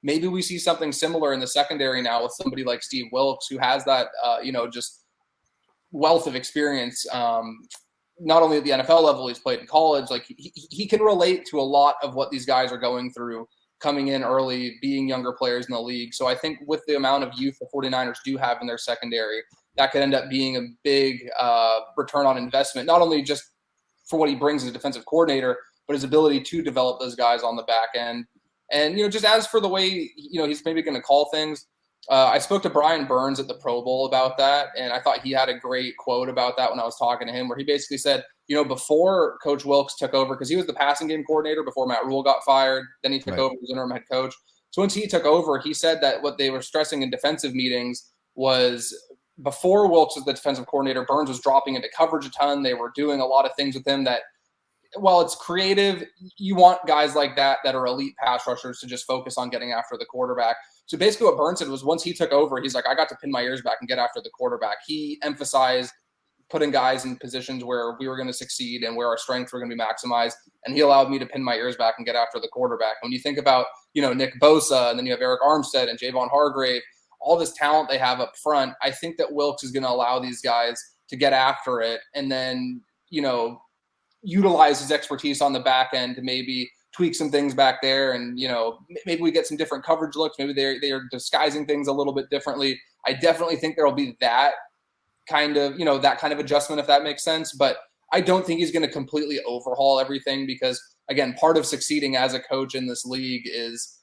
maybe we see something similar in the secondary now with somebody like Steve Wilks, who has that, just wealth of experience. Not only at the NFL level, he's played in college. Like he can relate to a lot of what these guys are going through, coming in early, being younger players in the league. So I think with the amount of youth the 49ers do have in their secondary, that could end up being a big return on investment, not only just for what he brings as a defensive coordinator, but his ability to develop those guys on the back end. And, just as for the way, he's maybe going to call things, I spoke to Brian Burns at the Pro Bowl about that, and I thought he had a great quote about that when I was talking to him, where he basically said, before Coach Wilks took over, because he was the passing game coordinator before Matt Rule got fired, then he took over as interim head coach. So once he took over, he said that what they were stressing in defensive meetings was before Wilks was the defensive coordinator, Burns was dropping into coverage a ton. They were doing a lot of things with him that, while it's creative, you want guys like that are elite pass rushers to just focus on getting after the quarterback. So basically what Burns said was once he took over, he's like, I got to pin my ears back and get after the quarterback. He emphasized putting guys in positions where we were going to succeed and where our strengths were going to be maximized. And he allowed me to pin my ears back and get after the quarterback. When you think about, Nick Bosa, and then you have Eric Armstead and Javon Hargrave, all this talent they have up front, I think that Wilks is going to allow these guys to get after it and then, utilize his expertise on the back end to maybe tweak some things back there. And, maybe we get some different coverage looks. Maybe they are disguising things a little bit differently. I definitely think there'll be that kind of adjustment, if that makes sense. But I don't think he's going to completely overhaul everything because, again, part of succeeding as a coach in this league is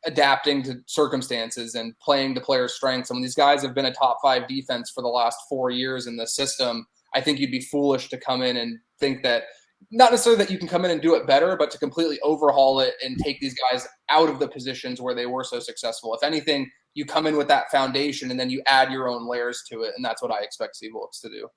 adapting to circumstances and playing to players' strengths. And when these guys have been a top 5 defense for the last 4 years in the system, I think you'd be foolish to come in and think that, not necessarily that you can come in and do it better, but to completely overhaul it and take these guys out of the positions where they were so successful. If anything, you come in with that foundation and then you add your own layers to it. And that's what I expect Steve Wilks to do.